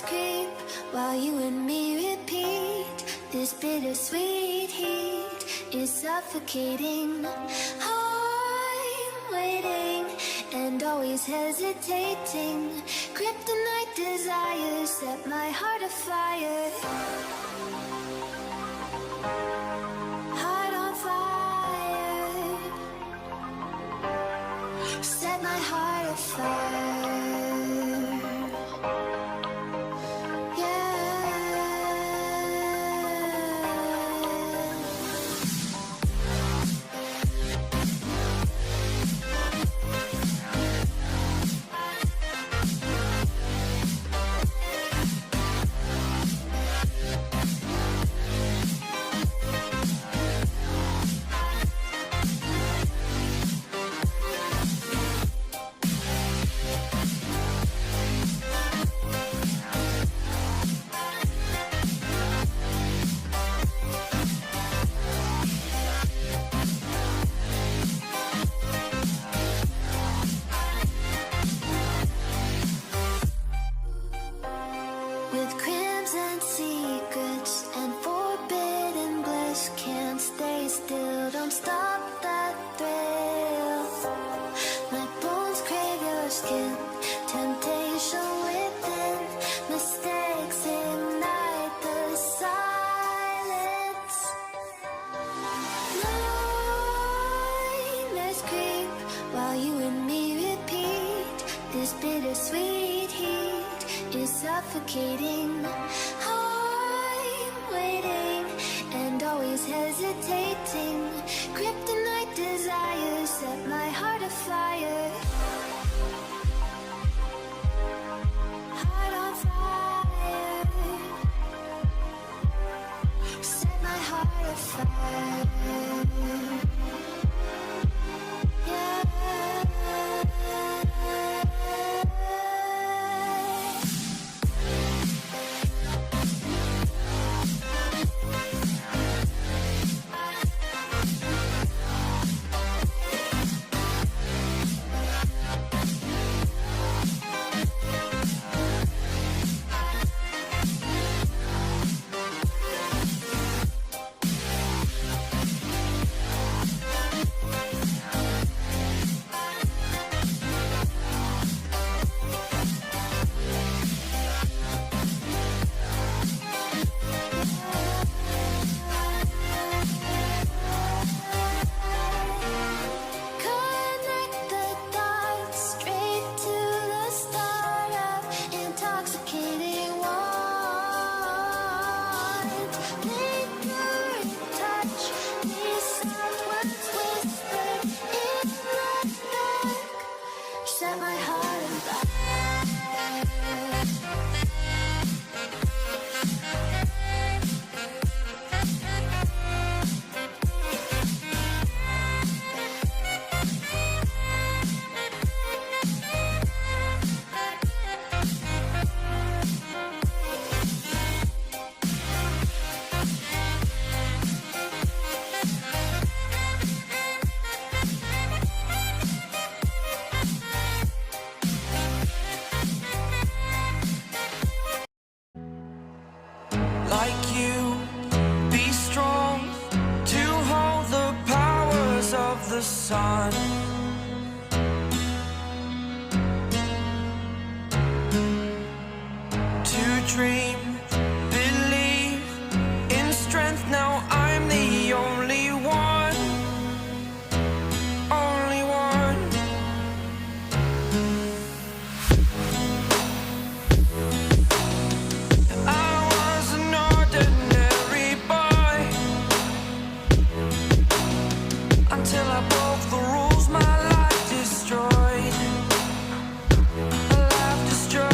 creep while you and me repeat. This bittersweet heat is suffocating. I'm waiting and always hesitating. Kryptonite desires set my heart afire. Heart on fire. Set my heart afire. With crimson secrets and forbidden bliss, can't stay still, don't stop that thrill. My bones crave your skin, temptation within, mistakes ignite the silence. Nightmares creep while you and me repeat. This bittersweet heat is suffocating. I'm waiting and always hesitating. Kryptonite desires set my heart afire. Heart on fire. Set my heart afire. Yeah. Connect the dots straight to the start of intoxicating warmth. Linger in touch, these soft words whispered in the dark. Set my heart on fire. Like you, be strong to hold the powers of the sun. To dream, believe in strength. Now I'm the only one, only one. I was an ordinary boy until I broke the rules. My life destroyed, a life destroyed.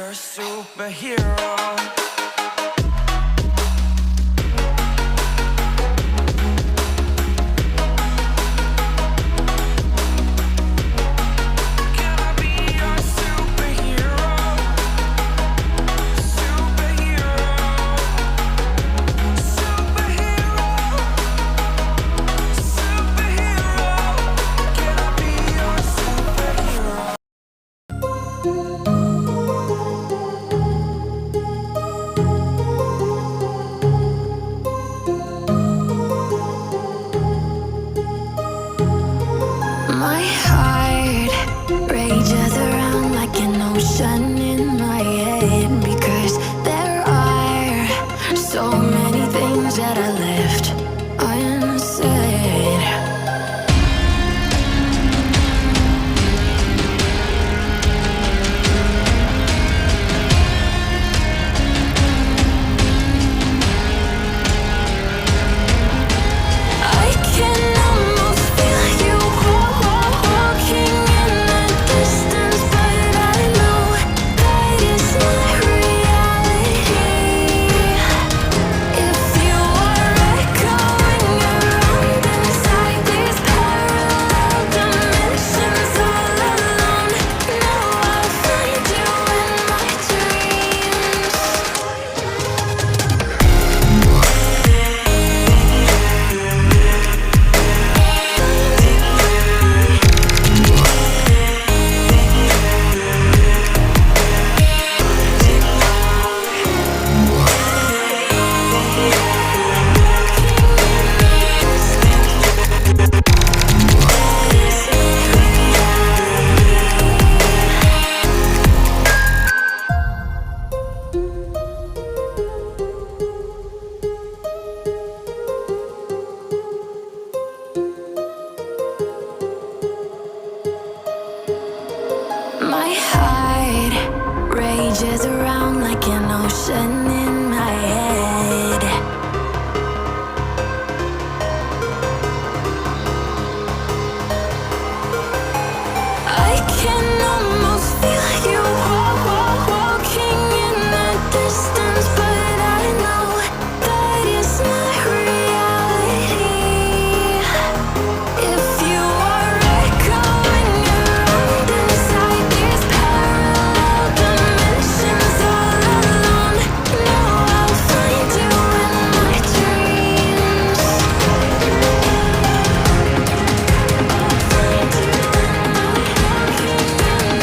your superhero. My heart rages around like an ocean in my head, because there are so many things that I left unsaid. I can almost feel you walking in the distance, but I know that it's not reality. If you are echoing around inside these parallel dimensions all alone, know I'll find you in my dreams. My heart rages around like an ocean in my head. I can almost feel you walking in the distance, but I know that it's not reality. If you are echoing around inside these parallel dimensions all alone, know I'll find you in my dreams. I'll find you in my walking in the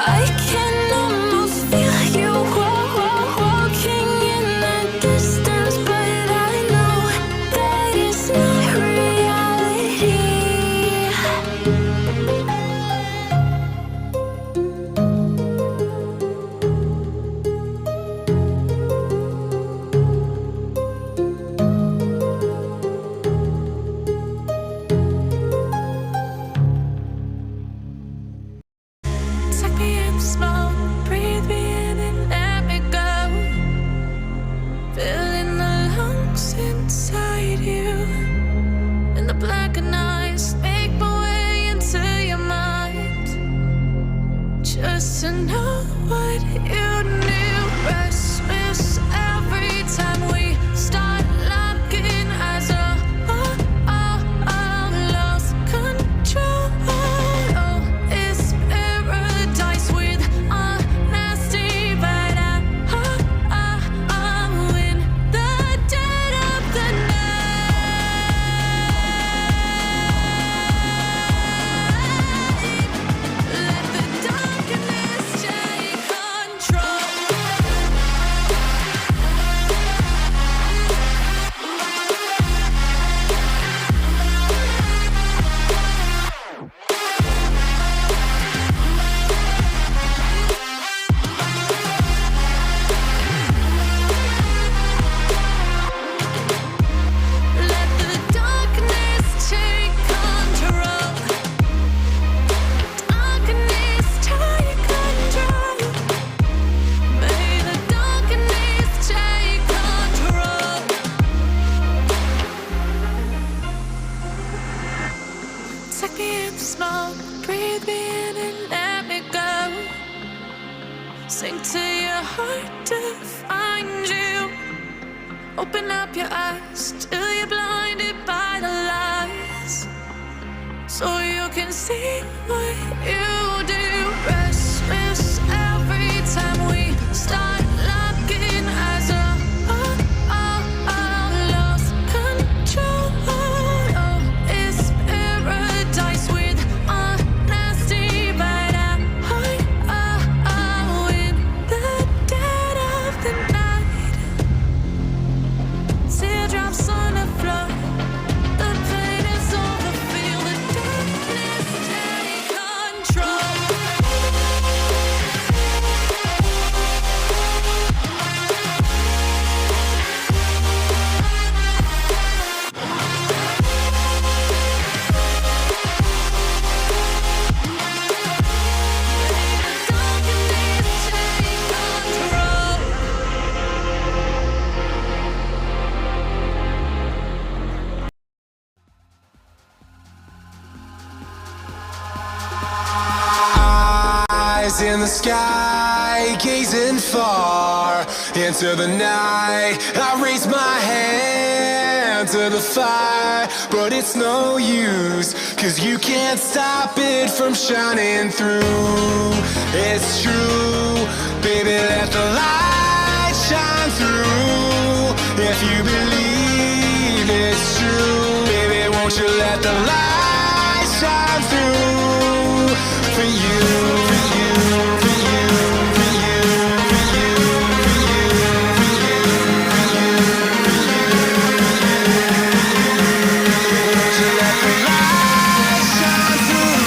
I can almost feel you walking in the distance, but I know that it's not reality. Suck me in the smoke, breathe me in and let me go. Filling the lungs inside you, and the blackened eyes make my way into your mind, just to know what you knew. Restless every time we start locking eyes. Lost control. Oh, it's paradise with honesty, but I'm in the dead of the night. Let the darkness take control. song. Breathe me in and let me go. Sink to your heart to find you. Open up your eyes till you're blinded by the lies, so you can see what you do. Restless every time we start locking eyes. Lost control. Oh, it's paradise with honesty, but in the dead of the night. Teardrops on the floor. The pain is over. Feel the darkness take control. Eyes in the sky, gazing far into the night. I raise my hand to the fire, but it's no use, 'cause you can't stop it from shining through. It's true, baby, let the light shine through. If you believe it's true, baby, won't you let the light shine through for you, for you, for you, for you, for you, for you, for you, for you, won't you let the light shine through?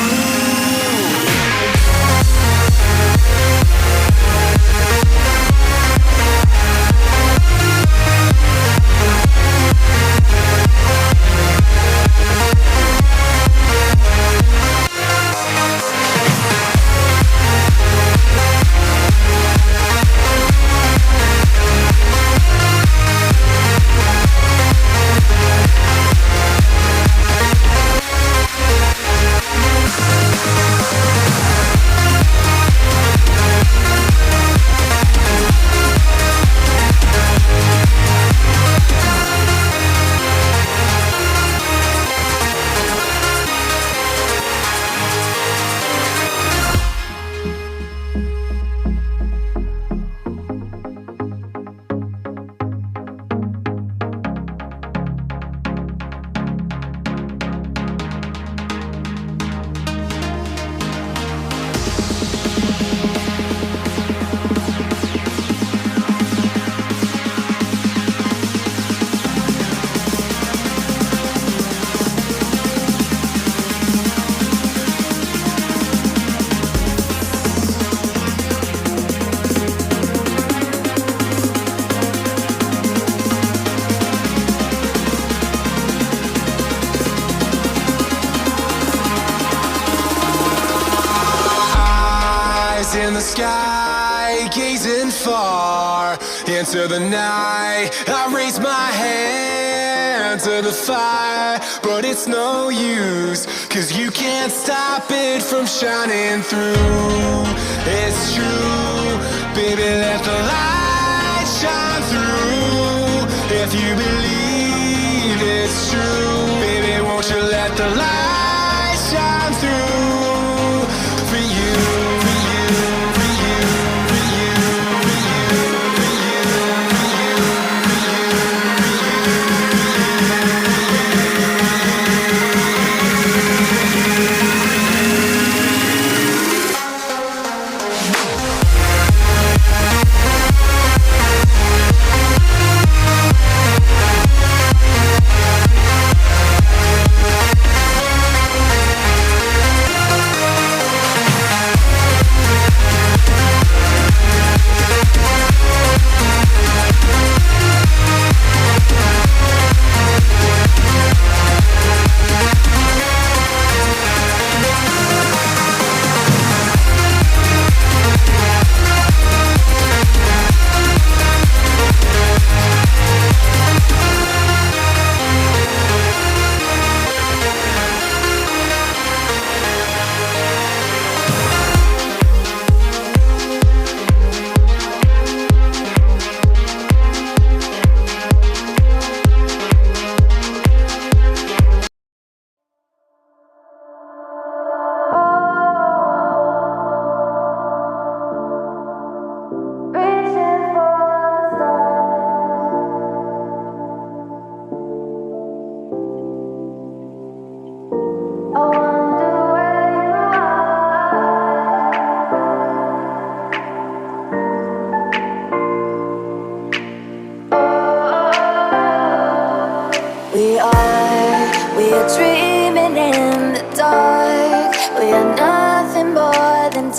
In the sky, gazing far into the night. I raise my hand to the fire, but it's no use, 'cause you can't stop it from shining through. It's true, baby, let the light shine through. If you believe it's true, baby, won't you let the light shine through for you, for you, for you, for you, for you, for you, for you, for you.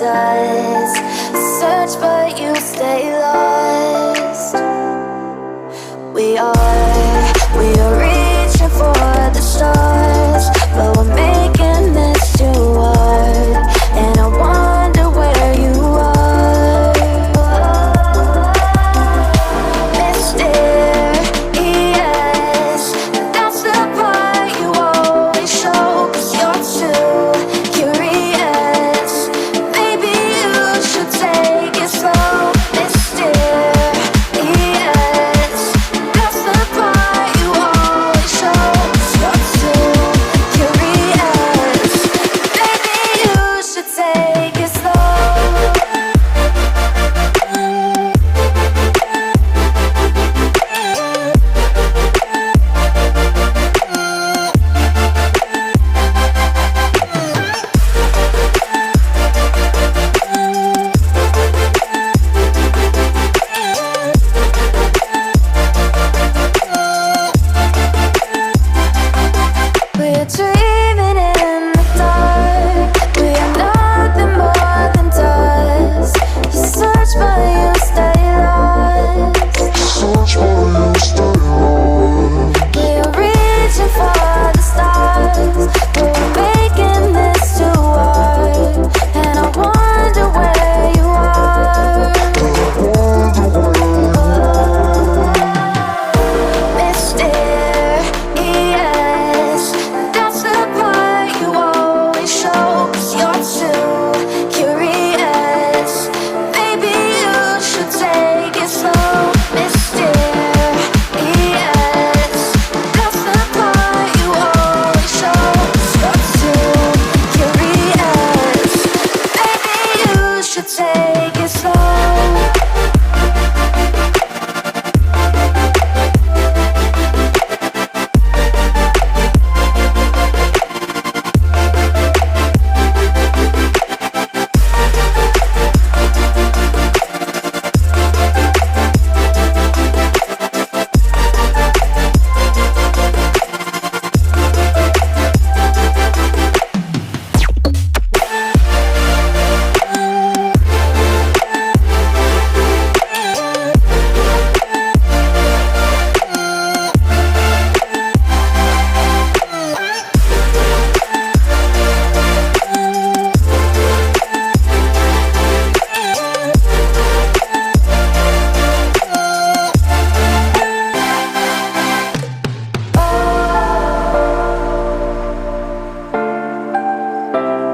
does. Search but you stay lost. We are reaching for the stars, but we're making this too hard. And I wonder where you are. Mysterious, that's the part you always show. 'Cause you're too curious. Maybe you should take it slow. Mysterious, that's the part you always show. 'Cause you're too curious. Maybe you should take it slow. We're dreaming in the dark. We are nothing more than dust. You search but you stay lost. We are reaching for the stars, but we're making this too hard. And I wonder where you are. Mysterious, that's the part you always show. 'Cause you're too curious. Maybe you should take it slow. Mysterious, that's the part you always show. 'Cause you're too curious. Maybe you should take it slow.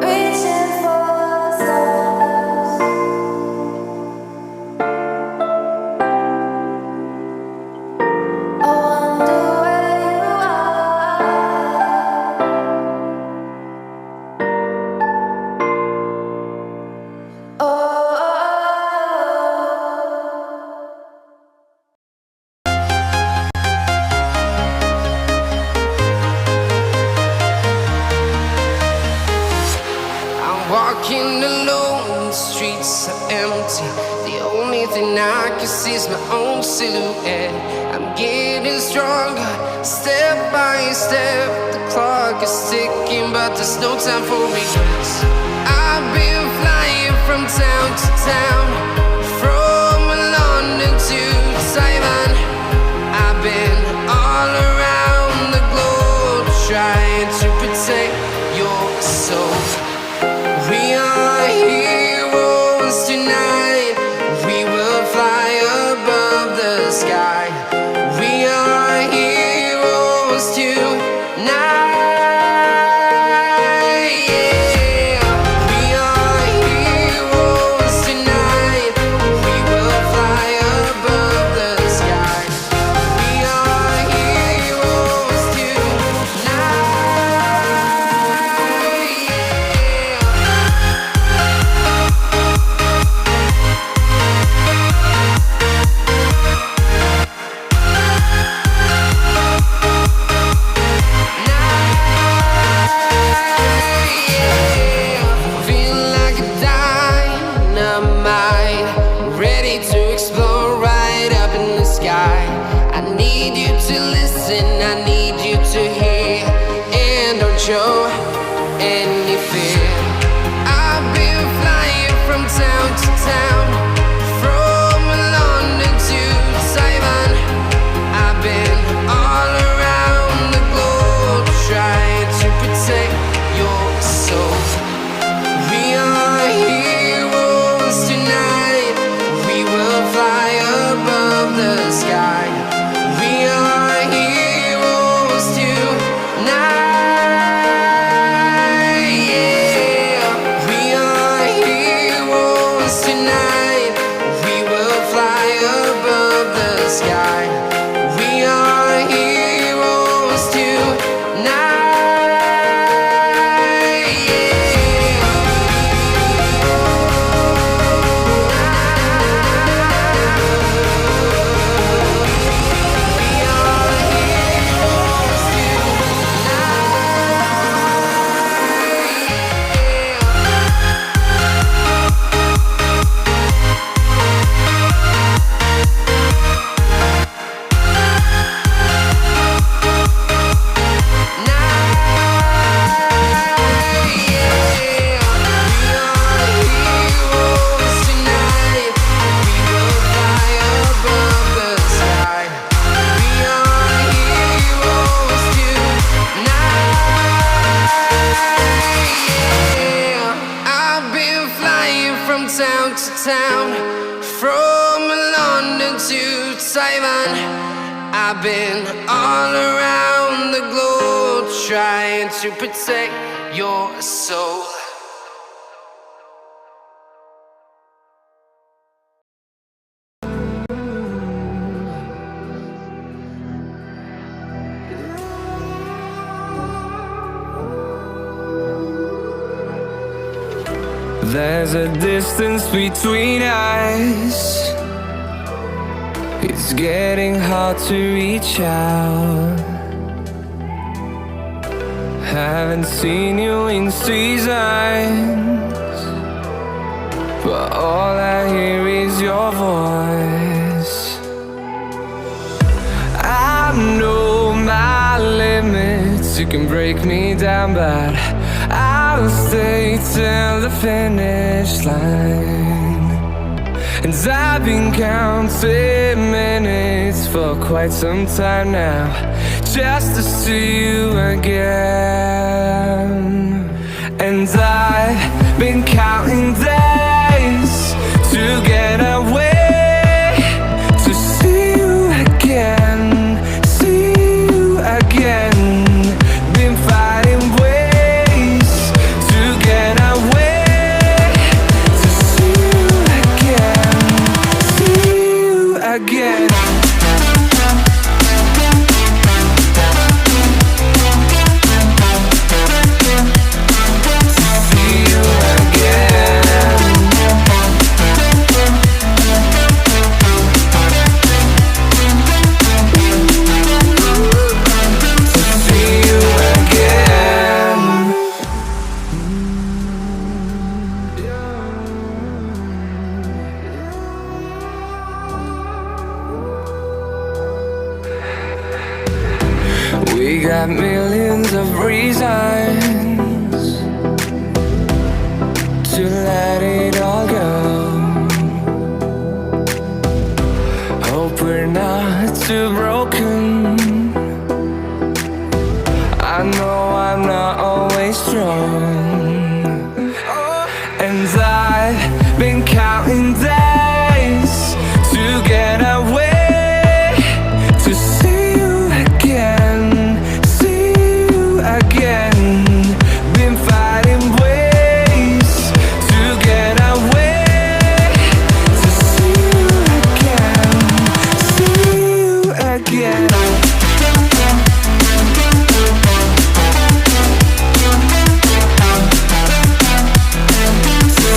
Reaching for stars. I wonder where you are. I'm walking alone, the streets are empty. The only thing I can see is my own silhouette. I'm getting stronger, step by step. The clock is ticking, but there's no time for regrets. I've been flying from town to town, from London to Taiwan. I've been all around the globe, trying to protect your soul. We are heroes tonight. We will fly above the sky. We are heroes tonight. Yeah. town to town, from London to Taiwan. I've been all around the globe trying to protect your soul. There's a distance between us. It's getting hard to reach out. Haven't seen you in seasons, but all I hear is your voice. I know my limits, you can break me down, but I'll stay till the finish line. And I've been counting minutes for quite some time now, just to see you again. And I've been counting days to get away, to see you again, see you again. Been fighting ways to get away, to see you again, see you again. We got millions of reasons to let it all go. Hope we're not too broken. I know I'm not always strong, and I've been counting days to get away, to see you again, see you again. Been fighting ways to get away, to see you again, see you again. To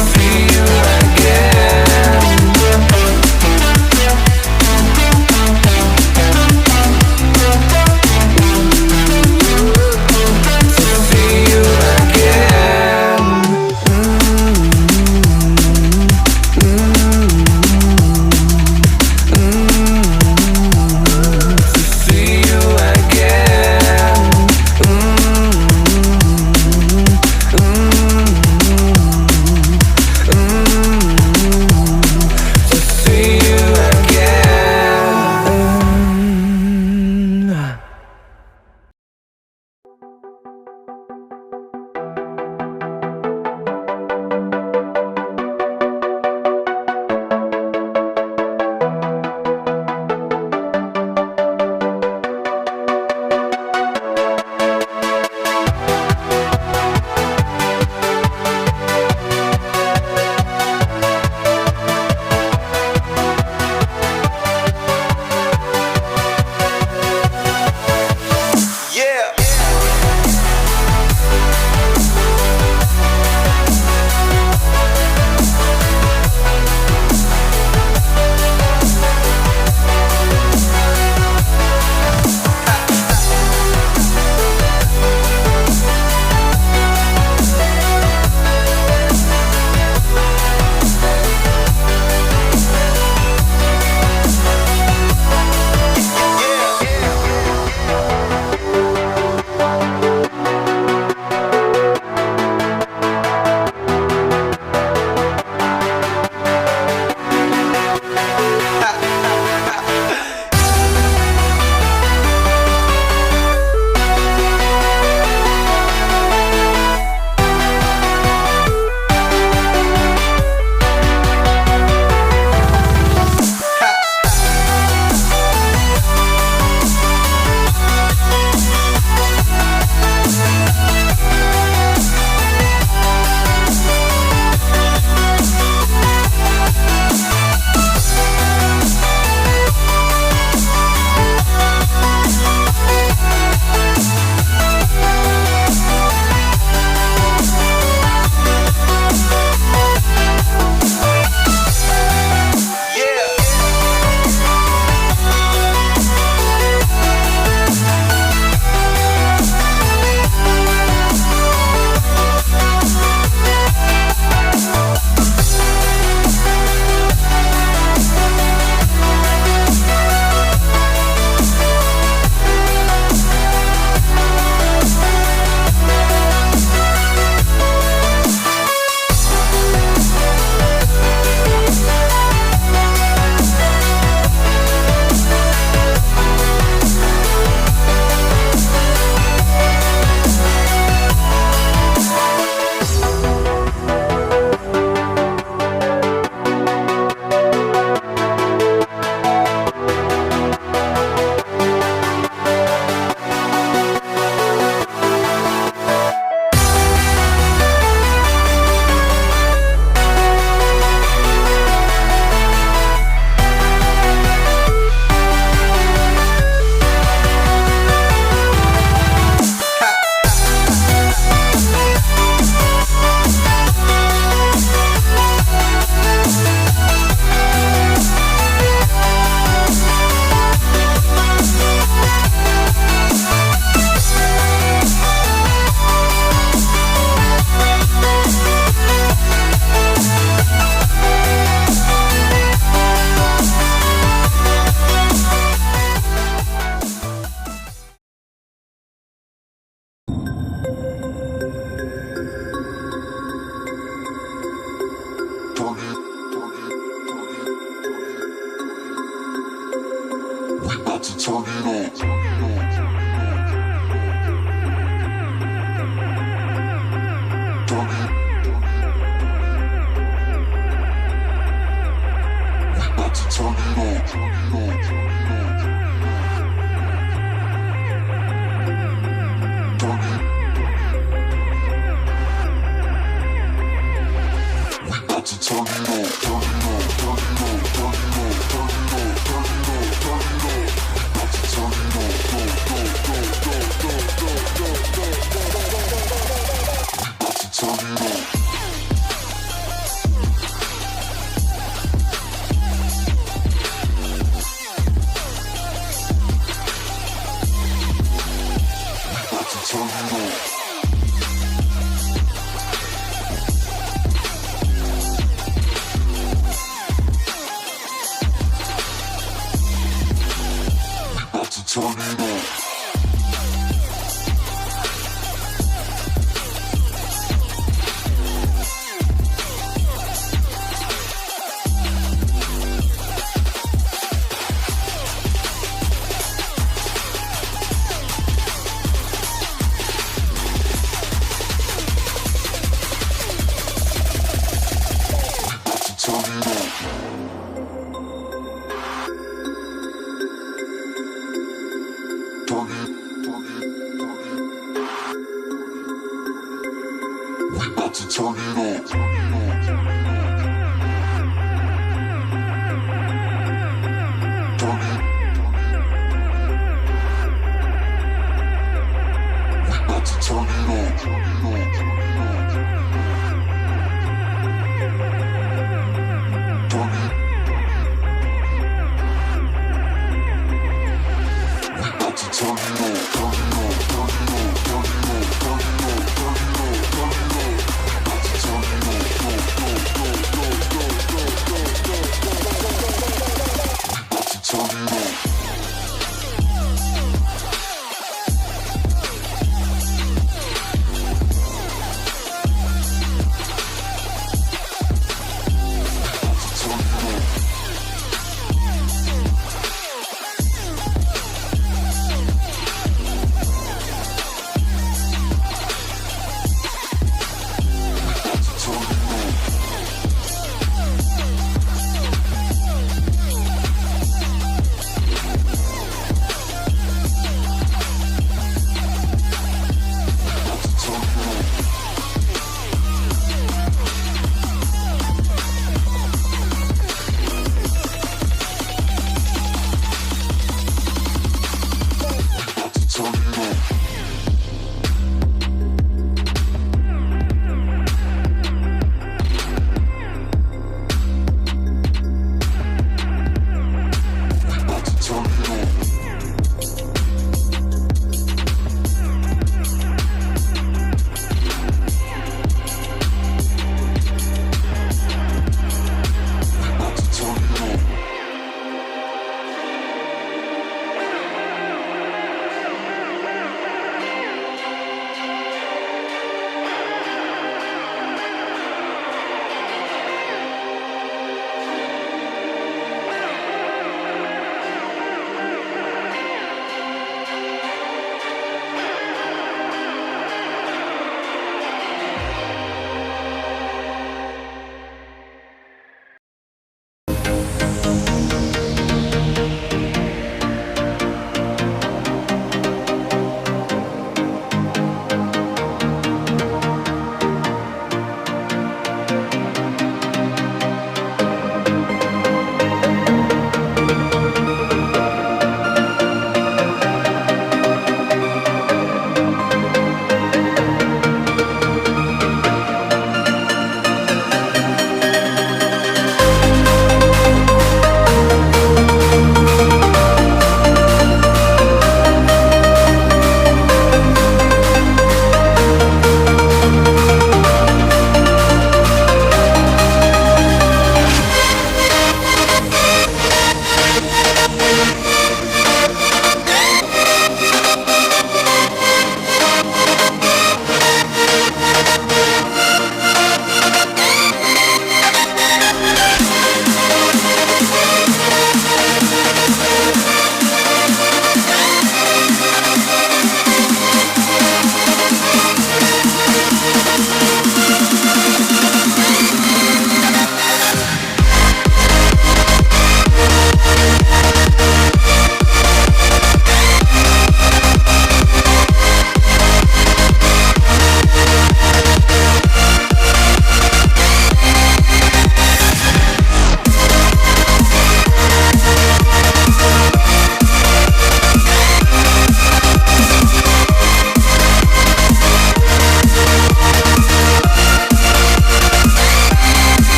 Tornado.